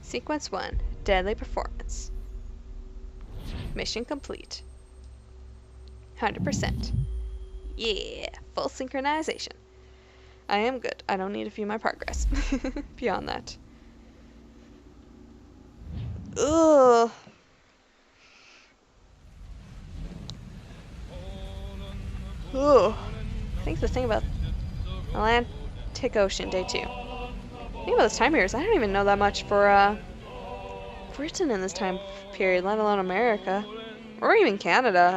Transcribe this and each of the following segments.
Sequence 1. Deadly performance. Mission complete. 100%. Yeah, full synchronization. I am good. I don't need to view my progress. Beyond that. Ugh. Ugh. I think the thing about Atlantic Ocean, day 2. The thing about this time here is I don't even know that much for Britain in this time period, let alone America. Or even Canada.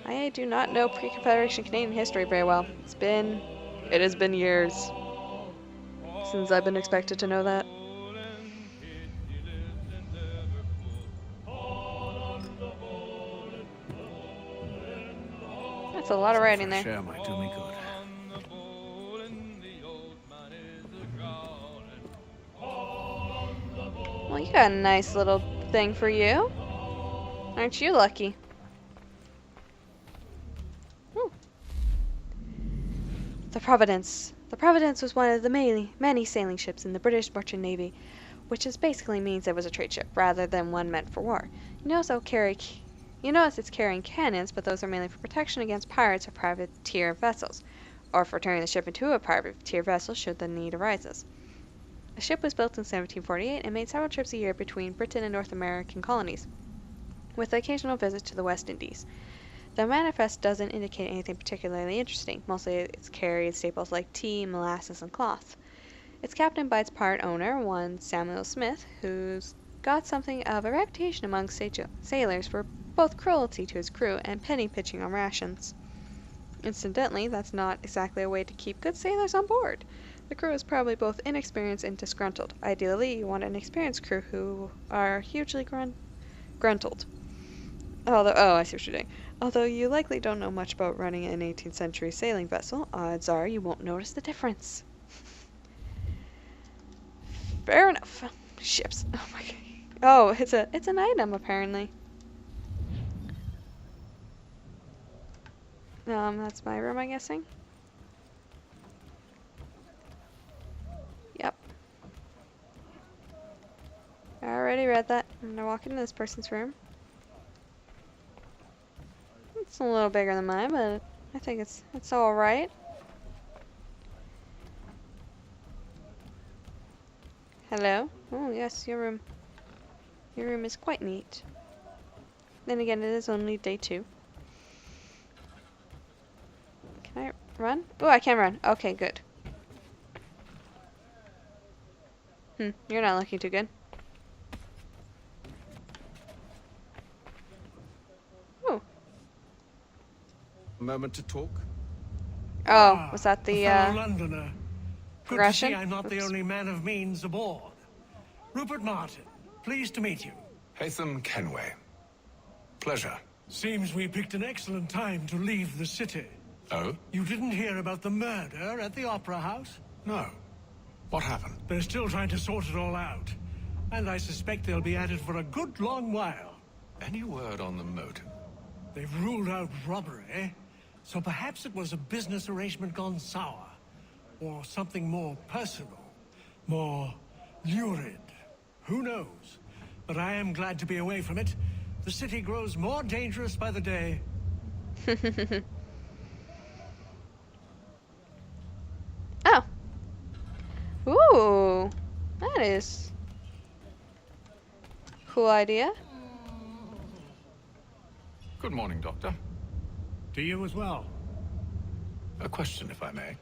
I do not know pre-Confederation Canadian history very well. It has been years since I've been expected to know that. That's a lot of writing there. Air might do me good. Well, you got a nice little thing for you. Aren't you lucky? Ooh. The Providence. The Providence was one of the many sailing ships in the British Merchant Navy, which basically means it was a trade ship rather than one meant for war. You notice it's carrying cannons, but those are mainly for protection against pirates or privateer vessels, or for turning the ship into a privateer vessel should the need arises. The ship was built in 1748 and made several trips a year between Britain and North American colonies, with occasional visits to the West Indies. The manifest doesn't indicate anything particularly interesting. Mostly it's carried staples like tea, molasses, and cloth. Its captain by its part owner, one Samuel Smith, who's got something of a reputation among sailors for both cruelty to his crew and penny pitching on rations. Incidentally, that's not exactly a way to keep good sailors on board. The crew is probably both inexperienced and disgruntled. Ideally, you want an experienced crew who are hugely gruntled. I see what you're doing. Although you likely don't know much about running an 18th century sailing vessel, odds are you won't notice the difference. Fair enough. Ships. Oh my god. Oh, it's an item apparently. That's my room, I'm guessing. Yep. I already read that. I'm gonna walk into this person's room. It's a little bigger than mine, but I think it's all right. Hello? Oh yes, your room. Your room is quite neat. Then again, it is only day 2. Can I run? Oh, I can run. Okay, good. You're not looking too good. Oh. A moment to talk? Oh, was that the Londoner. Good progression? to see I'm not the Oops. only man of means aboard. Rupert Martin, pleased to meet you. Haytham Kenway. Pleasure. Seems we picked an excellent time to leave the city. Oh? You didn't hear about the murder at the Opera House? No. What happened? They're still trying to sort it all out. And I suspect they'll be at it for a good long while. Any word on the motive? They've ruled out robbery, so perhaps it was a business arrangement gone sour. Or something more personal, more lurid. Who knows? But I am glad to be away from it. The city grows more dangerous by the day. Oh. Ooh. That is cool idea. Good morning, Doctor. To you as well. A question, if I may.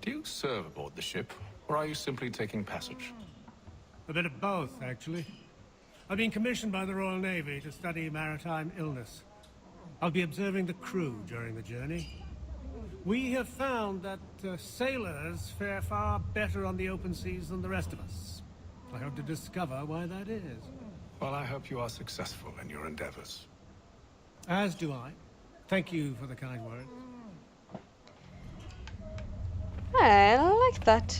Do you serve aboard the ship, or are you simply taking passage? A bit of both, actually. I've been commissioned by the Royal Navy to study maritime illness. I'll be observing the crew during the journey. We have found that sailors fare far better on the open seas than the rest of us. I hope to discover why that is. Well, I hope you are successful in your endeavors. As do I. Thank you for the kind word. I like that.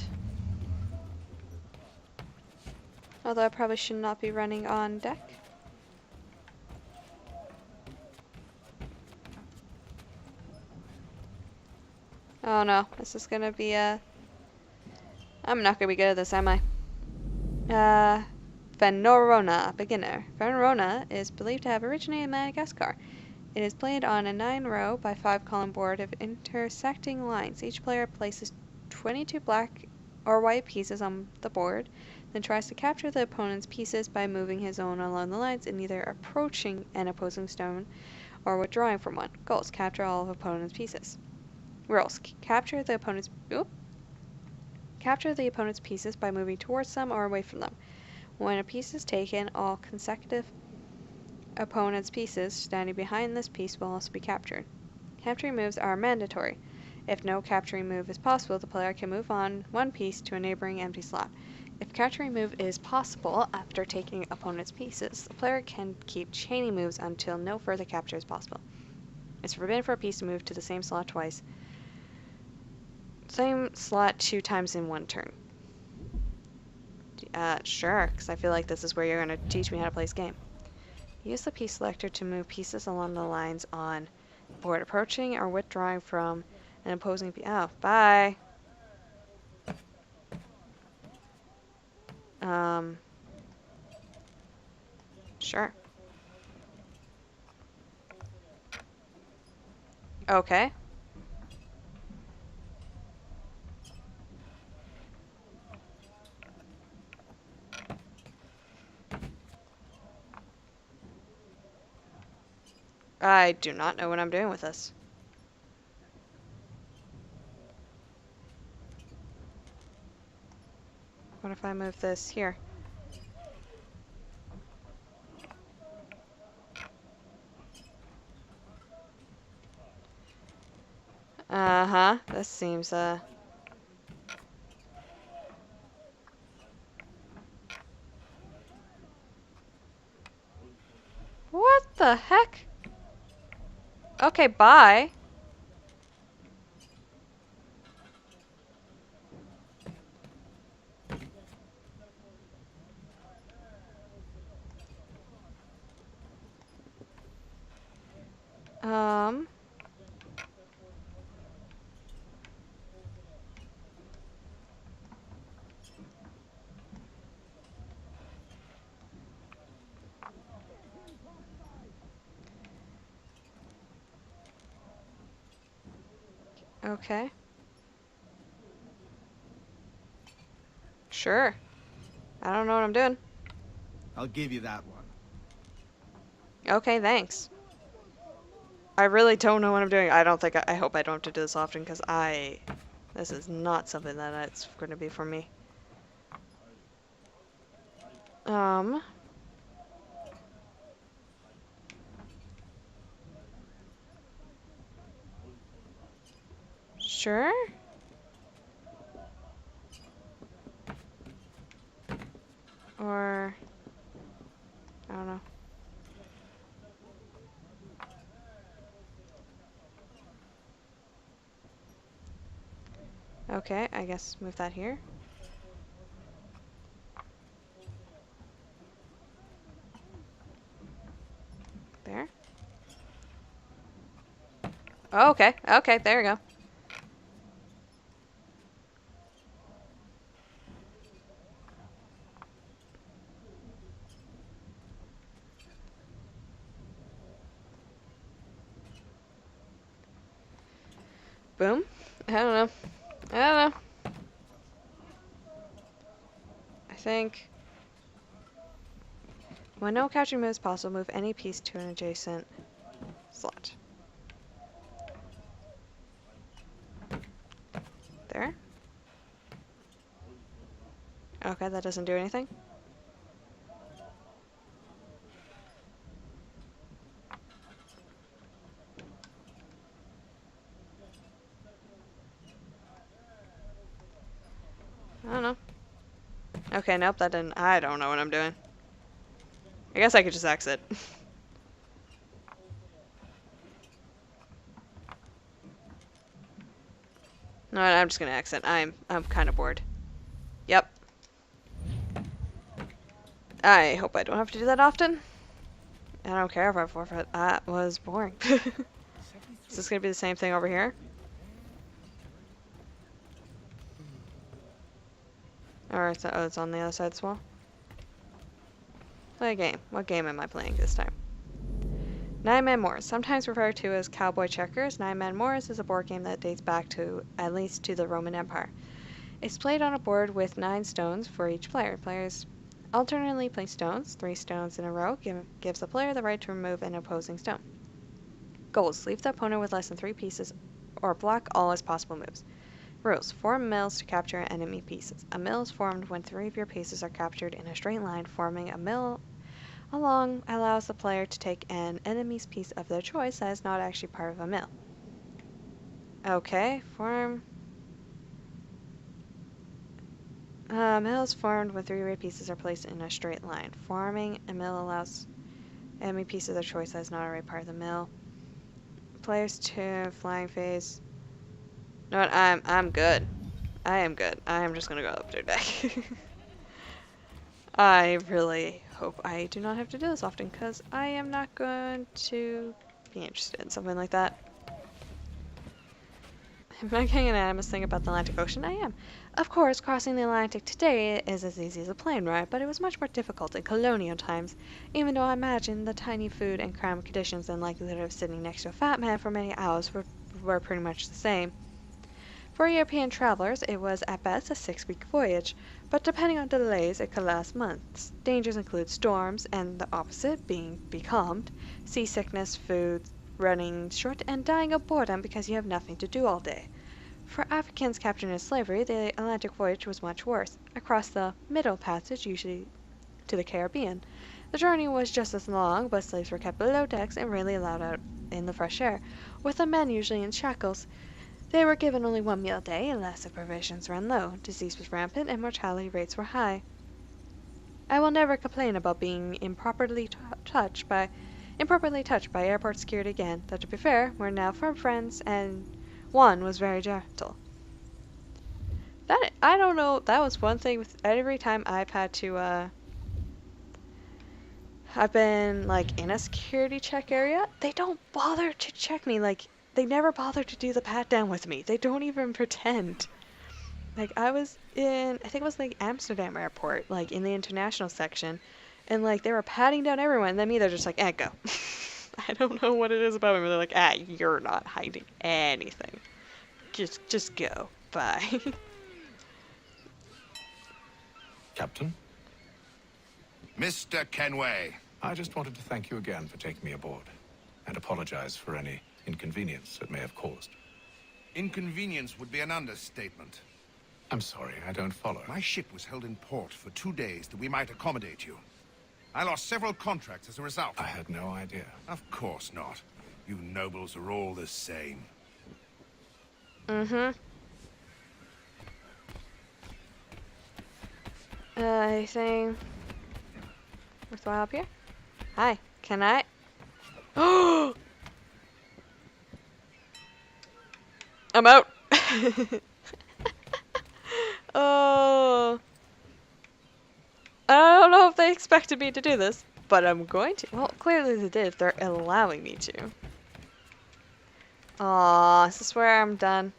Although I probably should not be running on deck. Oh no, this is gonna be I'm not gonna be good at this, am I? Fenorona, beginner. Fenorona is believed to have originated in Madagascar. It is played on a 9-row by 5-column board of intersecting lines. Each player places 22 black or white pieces on the board, then tries to capture the opponent's pieces by moving his own along the lines and either approaching an opposing stone or withdrawing from one. Goals: capture all of opponent's pieces. Rules: capture the opponent's pieces by moving towards them or away from them. When a piece is taken, all consecutive opponent's pieces standing behind this piece will also be captured. Capturing moves are mandatory. If no capturing move is possible, the player can move on one piece to a neighboring empty slot. If capturing move is possible after taking opponent's pieces, the player can keep chaining moves until no further capture is possible. It's forbidden for a piece to move to the same slot twice. Same slot 2 times in one turn. Sure, because I feel like this is where you're going to teach me how to play this game. Use the piece selector to move pieces along the lines on board, approaching or withdrawing from an opposing piece. Oh, bye. Sure. Okay. I do not know what I'm doing with this. What if I move this here? Uh-huh. This seems, What the heck? Okay, bye. Okay. Sure. I don't know what I'm doing. I'll give you that one. Okay, thanks. I really don't know what I'm doing. I don't think I hope I don't have to do this often, because this is not something that it's going to be for me. Sure? Or, I don't know. Okay, I guess move that here. There. Oh, okay, okay, there we go. Boom. I don't know. I don't know. I think when no capturing move is possible, move any piece to an adjacent slot. There. Okay, that doesn't do anything. I don't know. Okay, nope, that didn't. I don't know what I'm doing. I guess I could just exit. No, I'm just gonna exit. I'm kind of bored. Yep. I hope I don't have to do that often. I don't care if I forfeit. That was boring. Is this gonna be the same thing over here? Alright, so it's on the other side as well. play a game. What game am I playing this time? Nine Man Moors, sometimes referred to as Cowboy Checkers. Nine Man Moors is a board game that dates back to at least to the Roman Empire. It's played on a board with 9 stones for each player. Players alternately place stones. 3 stones in a row gives the player the right to remove an opposing stone. Goals: leave the opponent with less than 3 pieces or block all his possible moves. Rules: form mills to capture enemy pieces. A mill is formed when 3 of your pieces are captured in a straight line. Forming a mill along allows the player to take an enemy's piece of their choice that is not actually part of a mill. Okay, form. Mill is formed when 3 red pieces are placed in a straight line. Forming a mill allows enemy piece of their choice that is not already part of the mill. Players 2, flying phase. No, I'm good. I am good. I am just gonna go up their deck. I really hope I do not have to do this often, because I am not going to be interested in something like that. Am I getting an animus thing about the Atlantic Ocean? I am. Of course, crossing the Atlantic today is as easy as a plane ride, but it was much more difficult in colonial times, even though I imagine the tiny food and cramped conditions and likelihood of sitting next to a fat man for many hours were pretty much the same. For European travelers, it was at best a 6-week voyage, but depending on delays, it could last months. Dangers include storms, and the opposite, being becalmed, seasickness, food running short, and dying of boredom because you have nothing to do all day. For Africans captured in slavery, the Atlantic voyage was much worse. Across the Middle Passage, usually to the Caribbean, the journey was just as long, but slaves were kept below decks and rarely allowed out in the fresh air, with the men usually in shackles. They were given only 1 meal a day, unless the provisions ran low. Disease was rampant, and mortality rates were high. I will never complain about being improperly touched by airport security again, though to be fair, we're now firm friends, and one was very gentle. I don't know, that was one thing with every time I've had to, I've been, like, in a security check area, they don't bother to check me, like, they never bother to do the pat down with me. They don't even pretend. Like, I was in, I think it was, like, Amsterdam airport, like, in the international section, and, like, they were patting down everyone, and then me, they're just like, go. I don't know what it is about me, but they're like, you're not hiding anything. Just go. Bye. Captain, Mr. Kenway. I just wanted to thank you again for taking me aboard, and apologize for any inconvenience it may have caused. Inconvenience would be an understatement. I'm sorry, I don't follow. My ship was held in port for 2 days that we might accommodate you. I lost several contracts as a result. I had no idea. Of course not. You nobles are all the same. Anything worthwhile up here? Hi, can I? Oh! I'm out! Oh. I don't know if they expected me to do this, but I'm going to. Well, clearly they did if they're allowing me to. Aw, is this where I'm done?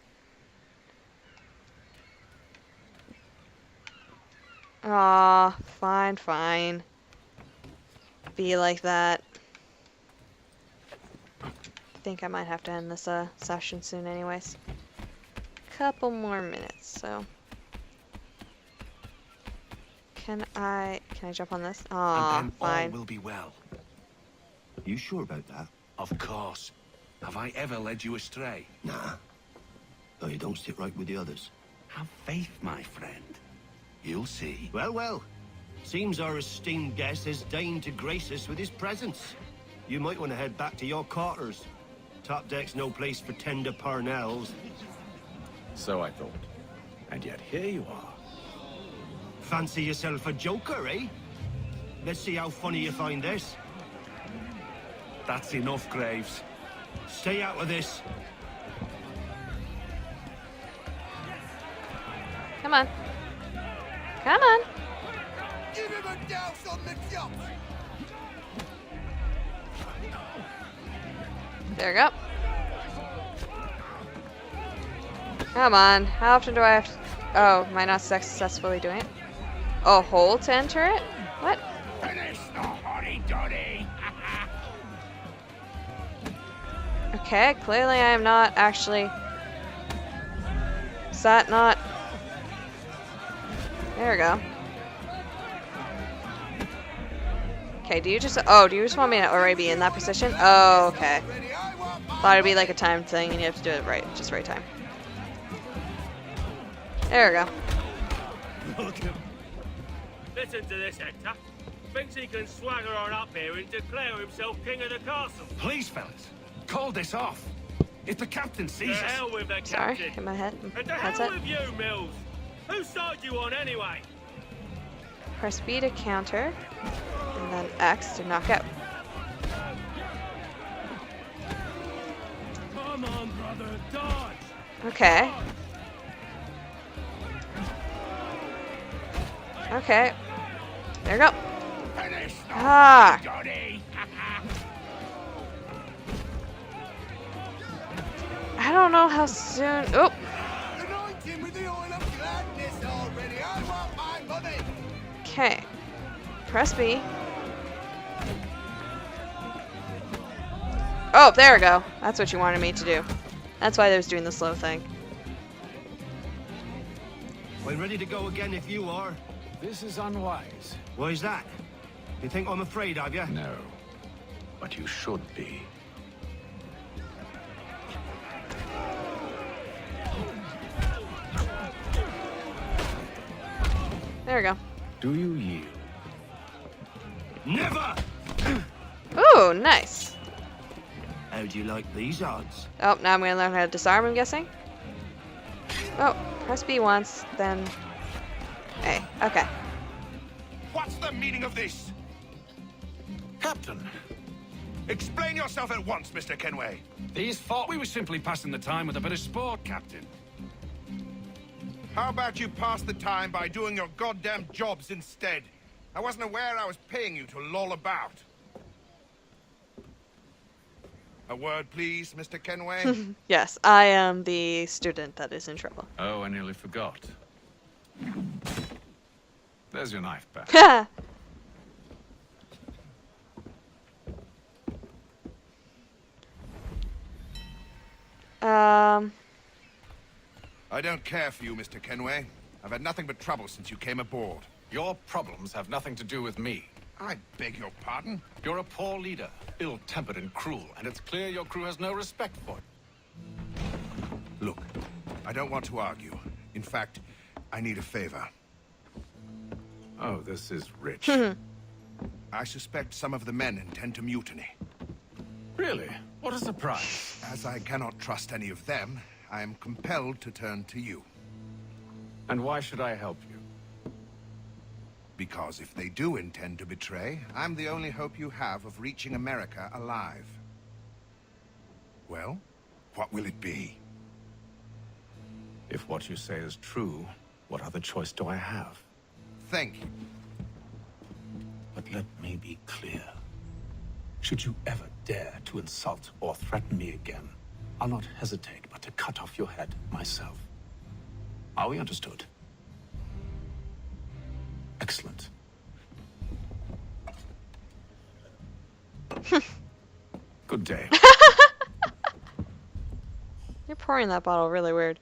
Aw, fine. Be like that. I think I might have to end this session soon anyways. Couple more minutes, so. Can I jump on this? Aw, and then fine. all will be well. You sure about that? Of course. Have I ever led you astray? Nah. Though you don't sit right with the others. Have faith, my friend. You'll see. Well. Seems our esteemed guest has deigned to grace us with his presence. You might want to head back to your quarters. Top deck's no place for tender parnells. So I thought. And yet here you are. Fancy yourself a joker, eh? Let's see how funny you find this. That's enough, Graves. Stay out of this. Come on. Come on. Give him a douse on the jump! There we go. Come on. How often do I have to... Oh, am I not successfully doing it? Oh, hold to enter it? What? Finish now! Okay, clearly I am not actually... Is that not... There we go. Okay, do you just want me to already be in that position? Oh, okay. Thought it'd be like a time thing and you have to do it right, just right time. There we go. Listen to this, Hector. Thinks he can swagger on up here and declare himself king of the castle. Please, fellas, call this off. If the captain To sees us... hell with the Sorry, captain. hit my head. And to Headset. hell with you, Mills. Whose side you on anyway? Press B to counter, and then X to knock out. Come on, brother, dodge. Okay. Okay. There we go. Ah! I don't know how soon... Oh! Okay. Press B. Oh, there we go. That's what you wanted me to do. That's why I was doing the slow thing. We're ready to go again if you are. This is unwise. Why's that? You think I'm afraid of you? No, but you should be. There we go. Do you yield? Never! Ooh, nice. How do you like these odds? Oh, now I'm gonna learn how to disarm, I'm guessing. Oh, press B once, then A. Okay. What's the meaning of this? Captain, Explain yourself at once, Mr. Kenway. these thought we were simply passing the time with a bit of sport, Captain. How about you pass the time by doing your goddamn jobs instead? I wasn't aware I was paying you to loll about. A word, please, Mr. Kenway? Yes, I am the student that is in trouble. Oh, I nearly forgot. There's your knife back. I don't care for you, Mr. Kenway. I've had nothing but trouble since you came aboard. Your problems have nothing to do with me. I beg your pardon? You're a poor leader, ill-tempered and cruel, and it's clear your crew has no respect for you. Look, I don't want to argue. In fact, I need a favor. Oh, this is rich. I suspect some of the men intend to mutiny. Really? What a surprise. As I cannot trust any of them, I am compelled to turn to you. And why should I help you? Because if they do intend to betray, I'm the only hope you have of reaching America alive. Well, what will it be? If what you say is true, what other choice do I have? Thank you. But let me be clear. Should you ever dare to insult or threaten me again, I'll not hesitate but to cut off your head myself. Are we understood? Excellent. Good day. You're pouring that bottle really weird.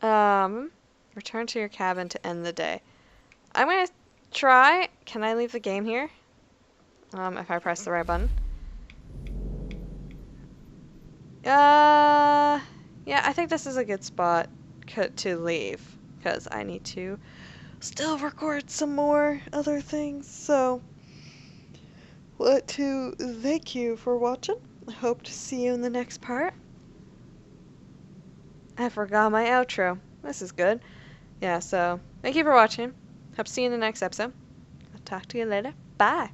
Return to your cabin to end the day. I'm gonna try. Can I leave the game here? If I press the right button. Yeah, I think this is a good spot to leave, because I need to still record some more other things, so want to thank you for watching. I hope to see you in the next part. I forgot my outro. This is good. Yeah, so thank you for watching. Hope to see you in the next episode. I'll talk to you later. Bye.